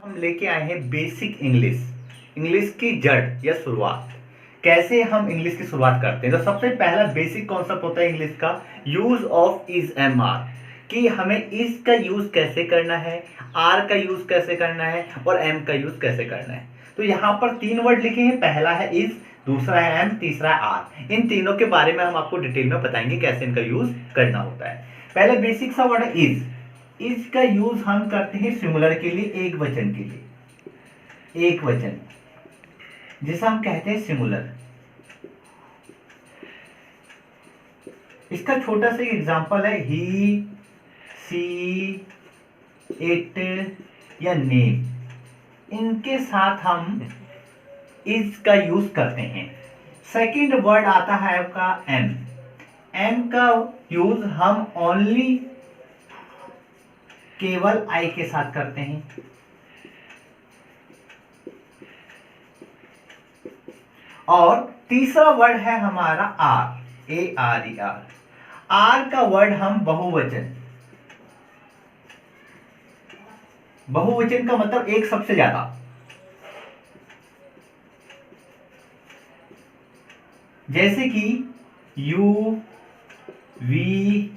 हम लेके आए हैं बेसिक इंग्लिश, इंग्लिश की जड़ या शुरुआत। कैसे हम इंग्लिश की शुरुआत करते हैं। तो सबसे पहला बेसिक कॉन्सेप्ट होता है इंग्लिश का use of is am are, कि हमें इज का यूज कैसे करना है, आर का यूज कैसे करना है और एम का यूज कैसे करना है। तो यहाँ पर तीन वर्ड लिखे हैं, पहला है इज, दूसरा है एम, तीसरा है आर। इन तीनों के बारे में हम आपको डिटेल में बताएंगे कैसे इनका यूज करना होता है। पहला बेसिक सा वर्ड है इज। इज का यूज हम करते हैं सिंगुलर के लिए, एक वचन के लिए, एक वचन जिसे हम कहते हैं सिंगुलर। इसका छोटा सा एग्जांपल है ही, सी, इट या नेम। इनके साथ हम इज का यूज करते हैं। सेकंड वर्ड आता है आपका एम। एम का यूज हम ओनली केवल आई के साथ करते हैं। और तीसरा वर्ड है हमारा are, A R E are. Are का वर्ड हम बहुवचन, बहुवचन का मतलब एक सबसे ज्यादा, जैसे कि यू, वी,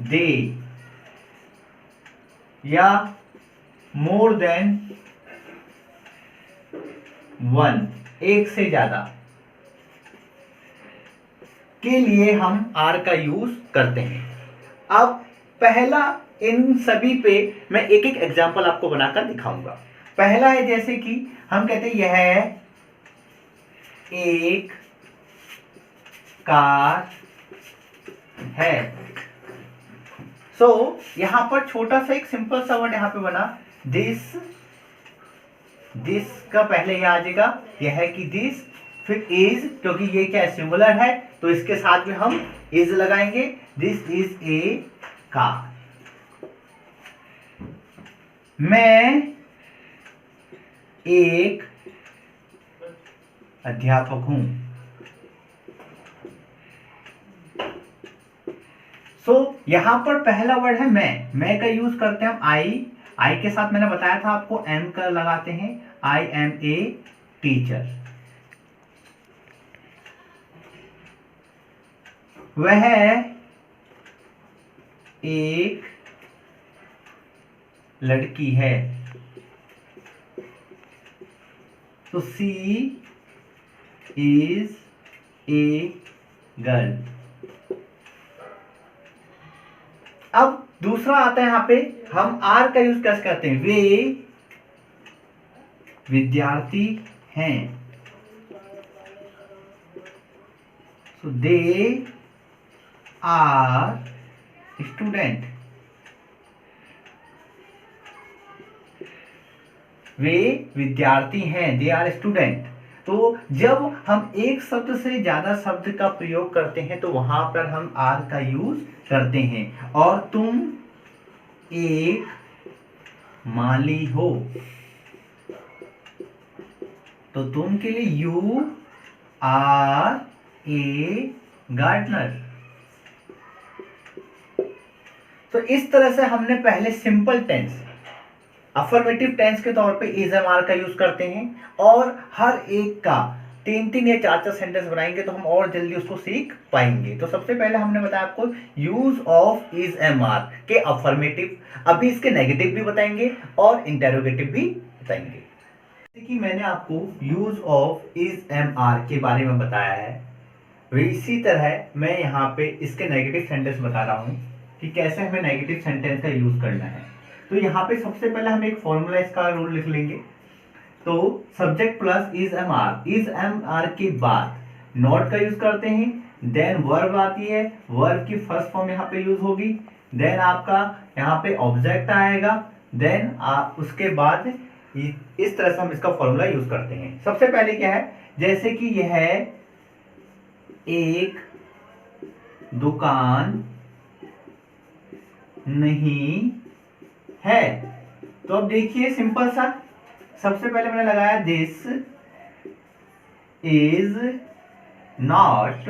दे या मोर देन वन, एक से ज्यादा के लिए हम आर का यूज करते हैं। अब पहला, इन सभी पे मैं एक एक एग्जांपल आपको बनाकर दिखाऊंगा। पहला है जैसे कि हम कहते हैं यह एक कार है। यहां पर छोटा सा एक सिंपल सा वर्ड यहां पे बना दिस। दिस का पहले यह आ जाएगा, यह है कि दिस, फिर इज, क्योंकि ये क्या सिंगुलर है तो इसके साथ में हम इज लगाएंगे। This is a car. मैं एक अध्यापक हूं। यहां पर पहला वर्ड है मैं का यूज करते हैं हम आई के साथ मैंने बताया था आपको एम का लगाते हैं। I am a teacher. वह एक लड़की है। तो सी इज ए गर्ल। अब दूसरा आता है यहां पे, हम आर का यूज कैसे करते हैं। वे विद्यार्थी हैं। सो दे आर स्टूडेंट। वे विद्यार्थी हैं, दे आर स्टूडेंट। तो जब हम एक शब्द से ज्यादा शब्द का प्रयोग करते हैं तो वहां पर हम आर का यूज करते हैं। और तुम एक माली हो, तो तुम के लिए यू आर ए गार्डनर। तो इस तरह से हमने पहले सिंपल टेंस, अफर्मेटिव टेंस के तौर पे इज एम आर का यूज करते हैं। और हर एक का तीन तीन या चार चार सेंटेंस बनाएंगे तो हम और जल्दी उसको सीख पाएंगे। तो सबसे पहले हमने बताया आपको use of is am are के अफर्मेटिव, अभी इसके नेगेटिव भी बताएंगे और इंटेरोगेटिव भी बताएंगे। जैसे कि मैंने आपको use of is am are के बारे में बताया है, वही इसी तरह मैं यहाँ पे इसके नेगेटिव सेंटेंस बता रहा हूँ कि कैसे हमें नेगेटिव सेंटेंस का यूज करना है। तो यहाँ पे सबसे पहले हम एक फॉर्मूला इसका रूल लिख लेंगे। तो subject plus is am are, is am are के बाद नॉट का यूज करते हैं। देन वर्ब आती है, वर्ब की फर्स्ट फॉर्म यहाँ पे यूज होगी। देन आपका यहाँ पे ऑब्जेक्ट आएगा। देन उसके बाद इस तरह से हम इसका फॉर्मूला यूज करते हैं। सबसे पहले क्या है, जैसे कि यह एक दुकान नहीं है। तो अब देखिए सिंपल सा, सबसे पहले मैंने लगाया this is not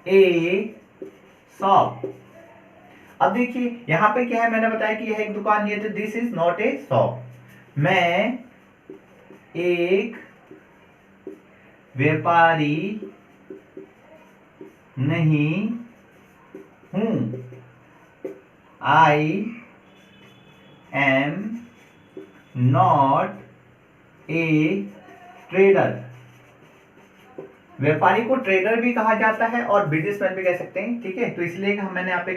a shop. अब देखिए यहां पे क्या है, मैंने बताया कि यह एक दुकान, ये तो this is not a shop. मैं एक व्यापारी नहीं हूं। I am not a trader. व्यापारी को ट्रेडर भी कहा जाता है और बिजनेसमैन भी कह सकते हैं, ठीक है। तो इसलिए कि मैंने यहाँ पे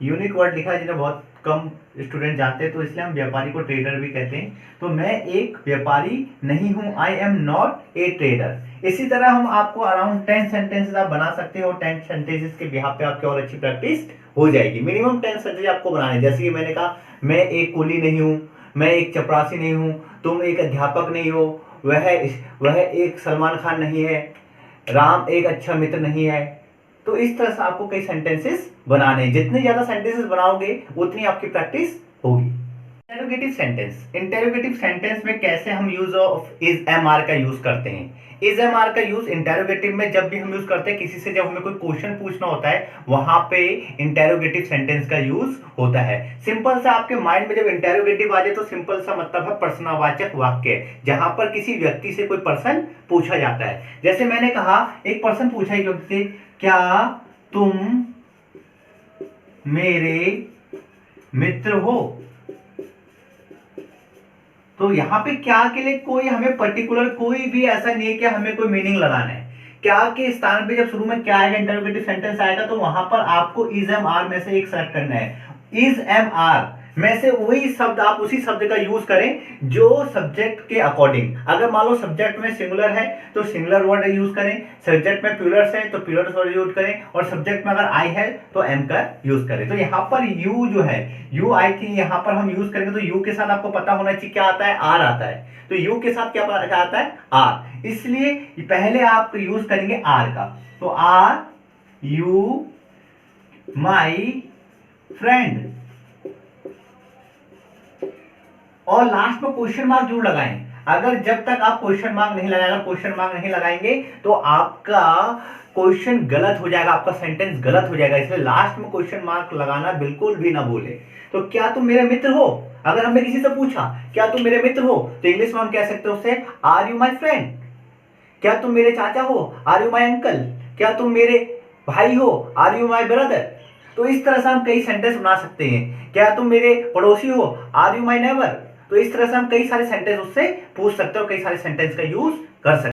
यूनिक वर्ड लिखा है जिन्हें बहुत कम स्टूडेंट जानते हैं, तो इसलिए हम व्यापारी को ट्रेडर भी कहते हैं। तो मैं एक व्यापारी नहीं हूं, I am not a trader. इसी तरह हम आपको अराउंड 10 सेंटेंसेस आप बना सकते हैं और 10 सेंटेंसेस के बिहाफ पे आपकी और अच्छी प्रैक्टिस हो जाएगी। मिनिमम 10 सेंटेंस आपको बनाने, जैसे कि मैंने कहा मैं एक कुली नहीं हूं, मैं एक चपरासी नहीं हूं, तुम एक अध्यापक नहीं हो, वह एक सलमान खान नहीं है, राम एक अच्छा मित्र नहीं है। तो इस तरह से आपको कई सेंटेंसेस बनाने हैं। जितने ज्यादा सेंटेंसेस बनाओगे उतनी आपकी प्रैक्टिस होगी। इंटेरोगेटिव सेंटेंस, इंटेरोगेटिव सेंटेंस में कैसे हम use of is am are का यूज करते हैं। इज एम आर का यूज इंटेरोगेटिव में जब भी हम यूज करते हैं, किसी से जब हमें कोई क्वेश्चन पूछना होता है, वहां पे इंटेरोगेटिव सेंटेंस का यूज होता है। सिंपल सा आपके माइंड में जब इंटेरोगेटिव आ जाए तो सिंपल सा मतलब है प्रश्नवाचक वाक्य, जहां पर किसी व्यक्ति से कोई प्रश्न पूछा जाता है। जैसे मैंने कहा एक प्रश्न पूछा एक व्यक्ति से, क्या तुम मेरे मित्र हो। तो यहां पे क्या के लिए कोई हमें पर्टिकुलर कोई भी ऐसा नहीं है कि हमें कोई मीनिंग लगाना है। क्या के स्थान पे जब शुरू में क्या आएगा, इंटरोगेटिव सेंटेंस आएगा, तो वहां पर आपको इज एम आर में से एक सेलेक्ट करना है। इज एम आर में से वही शब्द, आप उसी शब्द का यूज करें जो सब्जेक्ट के अकॉर्डिंग। अगर मान लो सब्जेक्ट में सिंगुलर है तो सिंगुलर वर्ड यूज करें, सब्जेक्ट में प्लूरल्स है तो प्लूरल्स वर्ड यूज करें, और सब्जेक्ट में अगर आई है तो एम का यूज करें। तो यहाँ पर यू जो है, यू आई थी, यहाँ पर हम यूज करेंगे तो यू के साथ आपको पता होना चाहिए क्या आता है, आर आता है। तो यू के साथ क्या आता है, आर, इसलिए पहले आप यूज करेंगे आर का। तो आर यू माई फ्रेंड, और लास्ट में क्वेश्चन मार्क जरूर लगाएं। अगर जब तक आप क्वेश्चन मार्क नहीं लगाएगा, क्वेश्चन मार्क नहीं लगाएंगे तो आपका क्वेश्चन गलत हो जाएगा, आपका सेंटेंस गलत हो जाएगा। इसलिए लास्ट में क्वेश्चन मार्क लगाना बिल्कुल भी ना भूले। तो क्या तुम मेरे मित्र हो, अगर हमने किसी से पूछा क्या तुम मेरे मित्र हो, तो इंग्लिश में हम कह सकते हो उससे आर यू माई फ्रेंड। क्या तुम मेरे चाचा हो, आर यू माई अंकल। क्या तुम मेरे भाई हो, आर यू माई ब्रदर। तो इस तरह से हम कई सेंटेंस बना सकते हैं। क्या तुम मेरे पड़ोसी हो, आर यू माई नेबर। तो इस तरह से हम कई सारे सेंटेंस उससे पूछ सकते हो, कई सारे सेंटेंस का यूज कर सकते हैं।